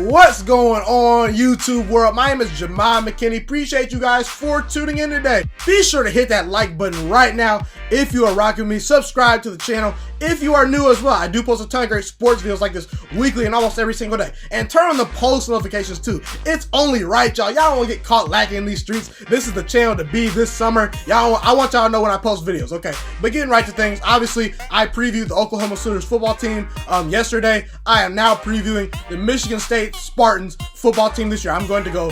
What's going on, YouTube world? My name is Ghiman Mckinney. Appreciate you guys for tuning in today. Be sure to hit that like button right now if you are rocking with me. Subscribe to the channel if you are new as well. I do post a ton of great sports videos like this weekly and almost every single day. And turn on the post notifications too. It's only right, y'all. Y'all don't want to get caught lacking in these streets. This is the channel to be this summer. I want y'all to know when I post videos, okay? But getting right to things, obviously, I previewed the Oklahoma Sooners football team yesterday. I am now previewing the Michigan State Spartans football team this year. I'm going to go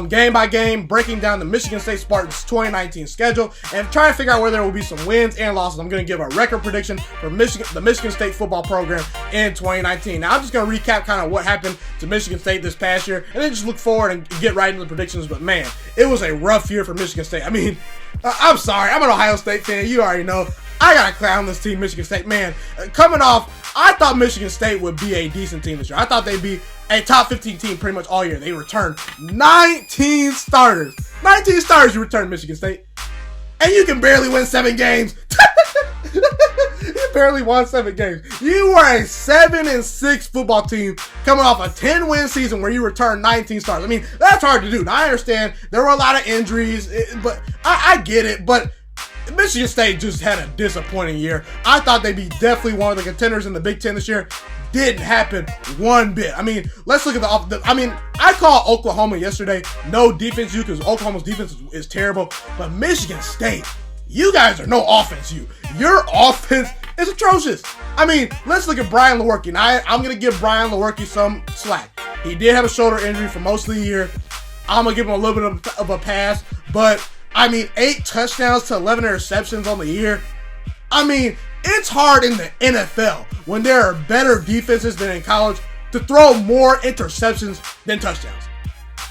game by game, breaking down the Michigan State Spartans 2019 schedule and trying to figure out where there will be some wins and losses. I'm going to give a record prediction for the Michigan State football program in 2019. Now, I'm just going to recap kind of what happened to Michigan State this past year and then just look forward and get right into the predictions. But man, it was a rough year for Michigan State. I mean, I'm sorry. I'm an Ohio State fan. You already know. I got to clown this team, Michigan State. Man, coming off, I thought Michigan State would be a decent team this year. I thought they'd be a top 15 team pretty much all year. They returned 19 starters. 19 starters you returned, Michigan State. And you can barely win 7 games. You barely won 7 games. You were a 7-6 football team coming off a 10-win season where you returned 19 starters. I mean, that's hard to do. Now, I understand there were a lot of injuries, but I get it. But Michigan State just had a disappointing year. I thought they'd be definitely one of the contenders in the Big Ten this year. Didn't happen one bit. I mean, let's look at I called Oklahoma yesterday no defense you because Oklahoma's defense is terrible. But Michigan State, you guys are no offense you. Your offense is atrocious. I mean, let's look at Brian Lewerke. And I'm going to give Brian Lewerke some slack. He did have a shoulder injury for most of the year. I'm going to give him a little bit of a pass. But I mean, 8 touchdowns to 11 interceptions on the year. I mean, it's hard in the NFL when there are better defenses than in college to throw more interceptions than touchdowns.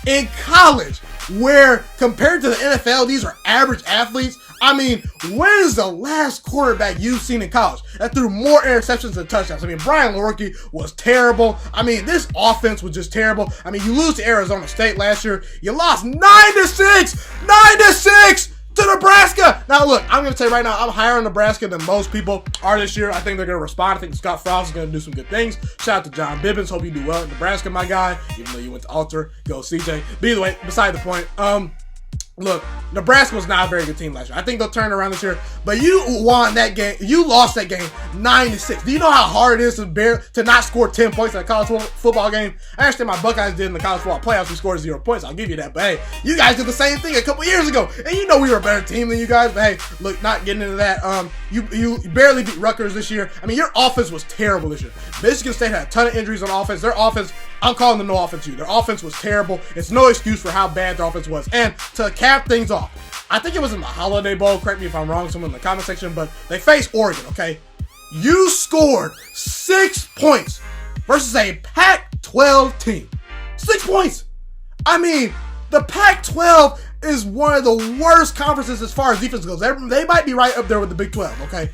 In college, where compared to the NFL, these are average athletes. I mean, when is the last quarterback you've seen in college that threw more interceptions than touchdowns? I mean, Brian Lewerke was terrible. I mean, this offense was just terrible. I mean, you lose to Arizona State last year. You lost 9-6! 9-6! To Nebraska! Now, look, I'm going to tell you right now, I'm higher on Nebraska than most people are this year. I think they're going to respond. I think Scott Frost is going to do some good things. Shout out to John Bibbins. Hope you do well at Nebraska, my guy. Even though you went to Alter, go CJ. But either way, beside the point, look, Nebraska was not a very good team last year. I think they'll turn around this year. But you won that game. You lost that game 9-6. Do you know how hard it is to not score 10 points in a college football game? I understand my Buckeyes did in the college football playoffs. We scored 0 points. I'll give you that. But hey, you guys did the same thing a couple years ago. And you know we were a better team than you guys. But hey, look, not getting into that. You barely beat Rutgers this year. I mean, your offense was terrible this year. Michigan State had a ton of injuries on offense. Their offense, I'm calling them no offense you. Their offense was terrible. It's no excuse for how bad their offense was. And to cap things off, I think it was in the Holiday Bowl. Correct me if I'm wrong, someone in the comment section, but they faced Oregon, okay? You scored 6 points versus a Pac-12 team. 6 points. I mean, the Pac-12 is one of the worst conferences as far as defense goes. They might be right up there with the Big 12, okay?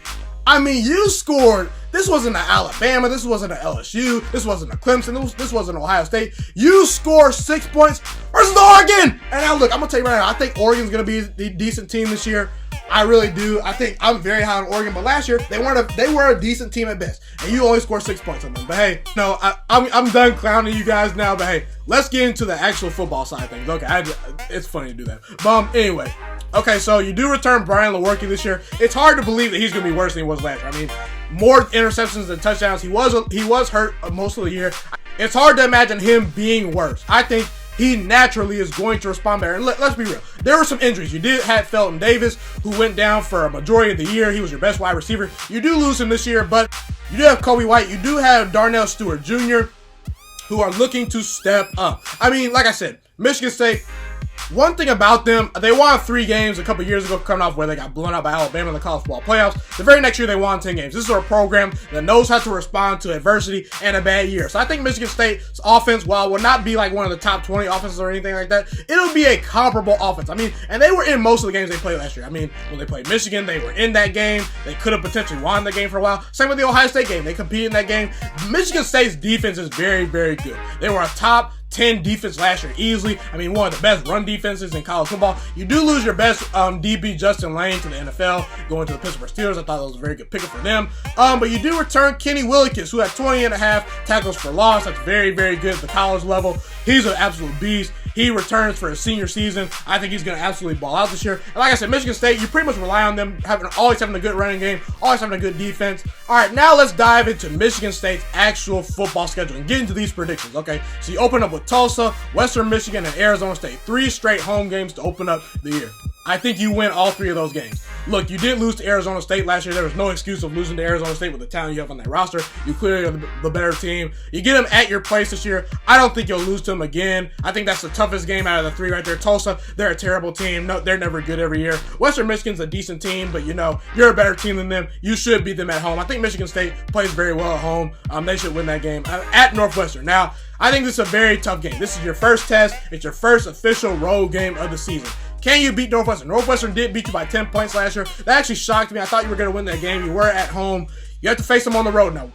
I mean, you scored. This wasn't an Alabama. This wasn't an LSU. This wasn't a Clemson. This wasn't Ohio State. You scored 6 points versus Oregon. And now, look, I'm going to tell you right now, I think Oregon's going to be a decent team this year. I really do. I think I'm very high on Oregon. But last year, they were a decent team at best. And you only scored 6 points on them. But hey, no, I'm done clowning you guys now. But hey, let's get into the actual football side of things. Okay, it's funny to do that. But anyway. Okay, so you do return Brian Lewerke this year. It's hard to believe that he's going to be worse than he was last year. I mean, more interceptions than touchdowns. He was hurt most of the year. It's hard to imagine him being worse. I think he naturally is going to respond better. And let's be real. There were some injuries. You did have Felton Davis, who went down for a majority of the year. He was your best wide receiver. You do lose him this year, but you do have Kobe White. You do have Darnell Stewart Jr., who are looking to step up. I mean, like I said, Michigan State, one thing about them, they won 3 games a couple years ago, coming off where they got blown out by Alabama in the college football playoffs. The very next year, they won 10 games. This is a program that knows how to respond to adversity and a bad year. So I think Michigan State's offense, while it will not be like one of the top 20 offenses or anything like that, it'll be a comparable offense. I mean, and they were in most of the games they played last year. I mean, when they played Michigan, they were in that game. They could have potentially won the game for a while. Same with the Ohio State game. They competed in that game. Michigan State's defense is very, very good. They were a top 10 defense last year easily. I mean, one of the best run defenses in college football. You do lose your best DB, Justin Lane, to the NFL, going to the Pittsburgh Steelers. I thought that was a very good pickup for them. But you do return Kenny Willekes, who had 20.5 tackles for loss. That's very, very good at the college level. He's an absolute beast. He returns for his senior season. I think he's going to absolutely ball out this year. And like I said, Michigan State, you pretty much rely on them always having a good running game, always having a good defense. All right, now let's dive into Michigan State's actual football schedule and get into these predictions, okay? So you open up with Tulsa, Western Michigan, and Arizona State. 3 straight home games to open up the year. I think you win all 3 of those games. Look, you did lose to Arizona State last year. There was no excuse of losing to Arizona State with the talent you have on that roster. You clearly are the better team. You get them at your place this year. I don't think you'll lose to them again. I think that's the toughest game out of the 3 right there. Tulsa, they're a terrible team. No, they're never good every year. Western Michigan's a decent team, but you're a better team than them. You should beat them at home. I think Michigan State plays very well at home. They should win that game at Northwestern. Now, I think this is a very tough game. This is your first test. It's your first official road game of the season. Can you beat Northwestern? Northwestern did beat you by 10 points last year. That actually shocked me. I thought you were going to win that game. You were at home. You have to face them on the road. Now,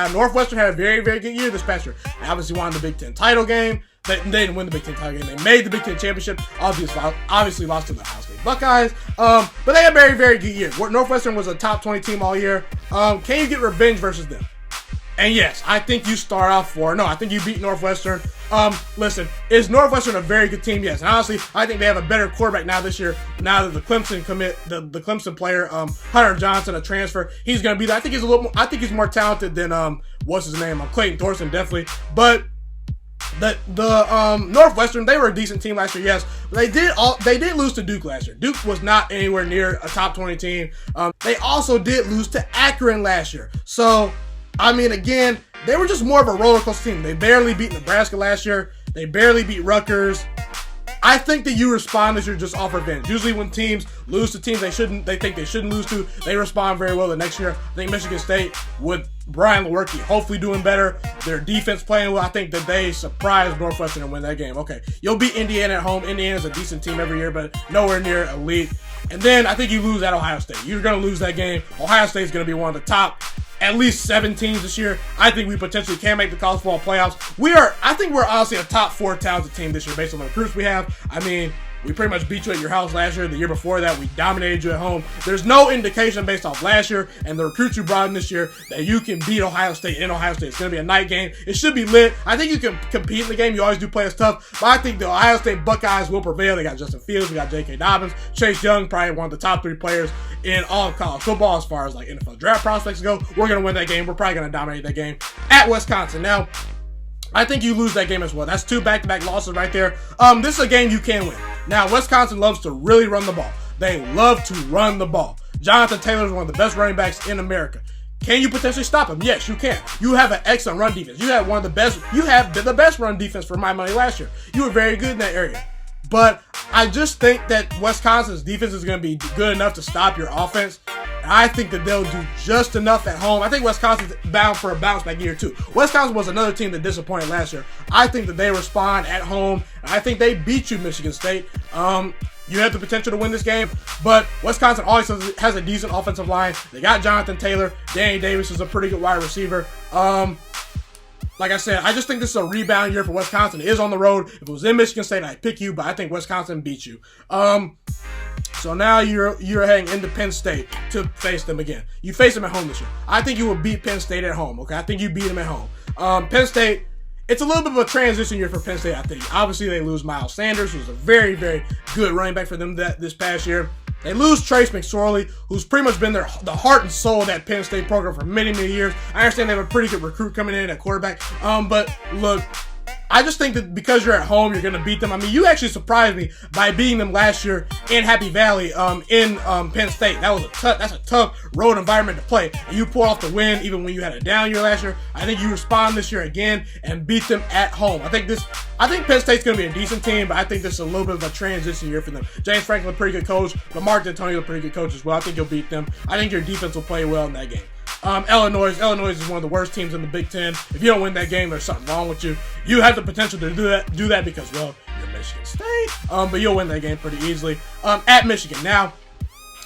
Northwestern had a very, very good year this past year. They obviously won the Big Ten title game. They didn't win the Big Ten title game. They made the Big Ten championship. Obviously lost to the Ohio State Buckeyes. But they had a very, very good year. Northwestern was a top 20 team all year. Can you get revenge versus them? And yes, I think you start off 4-0. I think you beat Northwestern. Listen, is Northwestern a very good team? Yes. And honestly, I think they have a better quarterback now this year. Now that the Clemson the Clemson player, Hunter Johnson, a transfer, he's going to be there. I think he's more talented than what's his name? Clayton Thorson, definitely. But the Northwestern, they were a decent team last year, yes, but they did lose to Duke last year. Duke was not anywhere near a top 20 team. They also did lose to Akron last year. So, I mean, again, they were just more of a roller coaster team. They barely beat Nebraska last year. They barely beat Rutgers. I think that you respond this year just off revenge. Usually when teams lose to teams they think they shouldn't lose to, they respond very well the next year. I think Michigan State, with Brian Lewerke hopefully doing better, their defense playing well, I think that they surprise Northwestern and win that game. Okay, you'll beat Indiana at home. Indiana's a decent team every year, but nowhere near elite. And then I think you lose at Ohio State. You're going to lose that game. Ohio State's going to be one of the top at least 7 teams this year. I think we potentially can make the college football playoffs. I think we're honestly a top 4 talented team this year based on the recruits we have. I mean, we pretty much beat you at your house last year. The year before that, we dominated you at home. There's no indication based off last year and the recruits you brought in this year that you can beat Ohio State in Ohio State. It's going to be a night game. It should be lit. I think you can compete in the game. You always do play us tough. But I think the Ohio State Buckeyes will prevail. They got Justin Fields. We got J.K. Dobbins. Chase Young, probably one of the top 3 players in all of college football as far as like NFL draft prospects go. We're going to win that game. We're probably going to dominate that game at Wisconsin. Now, I think you lose that game as well. That's 2 back-to-back losses right there. This is a game you can win. Now, Wisconsin loves to really run the ball. They love to run the ball. Jonathan Taylor is one of the best running backs in America. Can you potentially stop him? Yes, you can. You have an excellent run defense. You have the best run defense for my money last year. You were very good in that area. But I just think that Wisconsin's defense is going to be good enough to stop your offense. I think that they'll do just enough at home. I think Wisconsin's bound for a bounce back year too. Wisconsin was another team that disappointed last year. I think that they respond at home. I think they beat you, Michigan State. You have the potential to win this game, but Wisconsin always has a decent offensive line. They got Jonathan Taylor. Danny Davis is a pretty good wide receiver. Like I said, I just think this is a rebound year for Wisconsin. It is on the road. If it was in Michigan State, I'd pick you, but I think Wisconsin beats you. So now you're heading into Penn State to face them again. You face them at home this year. I think you will beat Penn State at home, okay? I think you beat them at home. Penn State, it's a little bit of a transition year for Penn State, I think. Obviously, they lose Miles Sanders, who's a very, very good running back for them this past year. They lose Trace McSorley, who's pretty much been the heart and soul of that Penn State program for many, many years. I understand they have a pretty good recruit coming in at quarterback. But look, I just think that because you're at home, you're going to beat them. I mean, you actually surprised me by beating them last year in Happy Valley in Penn State. That's a tough road environment to play. And you pulled off the win even when you had a down year last year. I think you respond this year again and beat them at home. I think Penn State's going to be a decent team, but I think this is a little bit of a transition year for them. James Franklin, a pretty good coach, but Mark D'Antonio, a pretty good coach as well. I think you'll beat them. I think your defense will play well in that game. Illinois is one of the worst teams in the Big Ten. If you don't win that game, there's something wrong with you. You have the potential to do that because, well, you're Michigan State. But you'll win that game pretty easily. At Michigan. Now,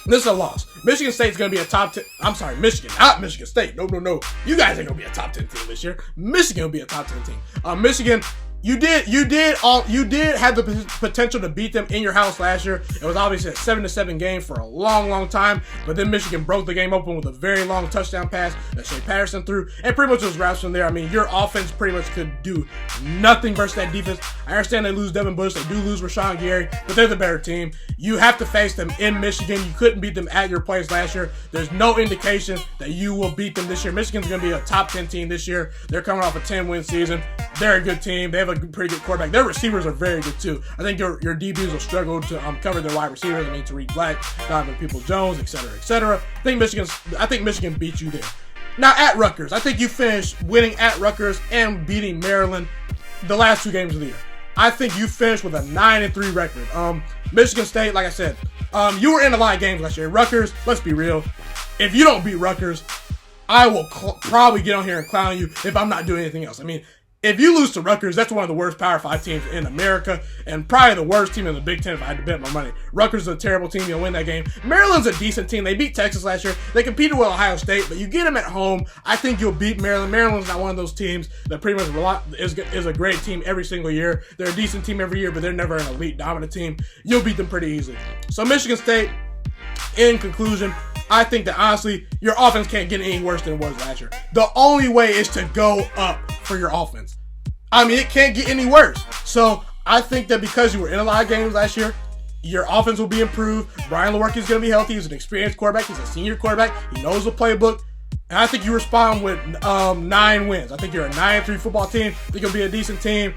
this is a loss. Michigan State's going to be a top 10. I'm sorry, Michigan, not Michigan State. No. You guys ain't going to be a top 10 team this year. Michigan will be a top 10 team. Michigan, You did have the potential to beat them in your house last year. It was obviously a 7-7 game for a long time, but then Michigan broke the game open with a very long touchdown pass that Shea Patterson threw, and pretty much was wraps from there. I mean, your offense pretty much could do nothing versus that defense. I understand they lose Devin Bush, they do lose Rashawn Gary, but they're the better team. You have to face them in Michigan. You couldn't beat them at your place last year. There's no indication that you will beat them this year. Michigan's going to be a top 10 team this year. They're coming off a 10-win season. They're a good team. They have a pretty good quarterback. Their receivers are very good too. I think your DBs will struggle to cover their wide receivers. I mean, Tariq Black, Donovan Peoples-Jones, etc. I think Michigan beat you there. Now at Rutgers, I think you finished winning at Rutgers and beating Maryland the last 2 games of the year. I think you finished with a 9-3 record. Michigan State, like I said, you were in a lot of games last year. Rutgers, let's be real. If you don't beat Rutgers, I will probably get on here and clown you if I'm not doing anything else. I mean, if you lose to Rutgers, that's one of the worst Power 5 teams in America, and probably the worst team in the Big Ten if I had to bet my money. Rutgers is a terrible team. You'll win that game. Maryland's a decent team. They beat Texas last year. They competed with Ohio State, but you get them at home. I think you'll beat Maryland. Maryland's not one of those teams that pretty much is a great team every single year. They're a decent team every year, but they're never an elite dominant team. You'll beat them pretty easily. So Michigan State, in conclusion, I think that honestly, your offense can't get any worse than it was last year. The only way is to go up for your offense. I mean, it can't get any worse. So I think that because you were in a lot of games last year, your offense will be improved. Brian Lewerke is going to be healthy. He's an experienced quarterback. He's a senior quarterback. He knows the playbook. And I think you respond with 9 wins. I think you're a 9-3 football team. I think you'll be a decent team.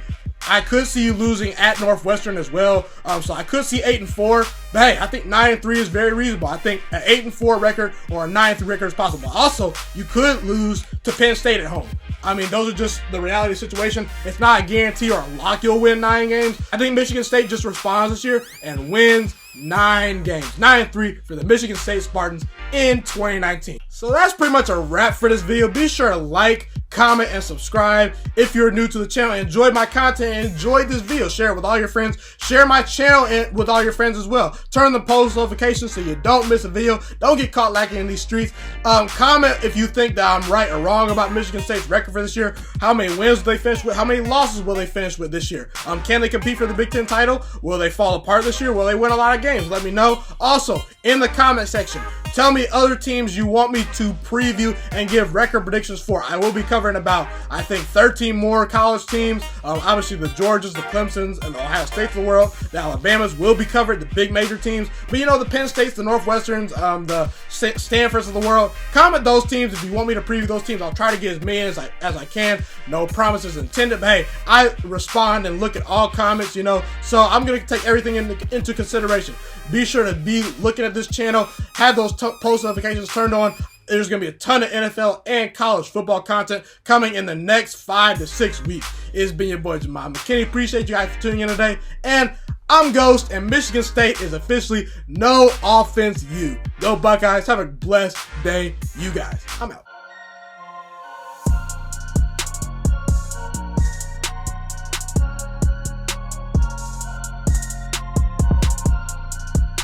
I could see you losing at Northwestern as well. So I could see 8-4. But hey, I think 9-3 is very reasonable. I think an 8-4 record or a 9-3 record is possible. Also, you could lose to Penn State at home. I mean, those are just the reality situation. It's not a guarantee or a lock you'll win 9 games. I think Michigan State just responds this year and wins 9 games. 9-3 for the Michigan State Spartans in 2019. So that's pretty much a wrap for this video. Be sure to like, comment, and subscribe if you're new to the channel. Enjoyed my content and enjoyed this video. Share it with all your friends. Share my channel with all your friends as well. Turn the post notifications so you don't miss a video. Don't get caught lacking in these streets. Comment if you think that I'm right or wrong about Michigan State's record for this year. How many wins will they finish with? How many losses will they finish with this year? Can they compete for the Big Ten title? Will they fall apart this year? Will they win a lot of games? Let me know. Also, in the comment section, tell me other teams you want me to preview and give record predictions for. I will be covering about, I think, 13 more college teams. Obviously, the Georgias, the Clemsons, and the Ohio States of the world. The Alabamas will be covered, the big major teams. But you know, the Penn States, the Northwesterns, the Stanfords of the world. Comment those teams if you want me to preview those teams. I'll try to get as many as I can. No promises intended. But hey, I respond and look at all comments, you know. So I'm going to take everything into consideration. Be sure to be looking at this channel. Have those post notifications turned on. There's going to be a ton of NFL and college football content coming in the next 5 to 6 weeks. It's been your boy, Ghiman Mckinney. Appreciate you guys for tuning in today. And I'm Ghost, and Michigan State is officially no offense you. Go Buckeyes. Have a blessed day, you guys. I'm out.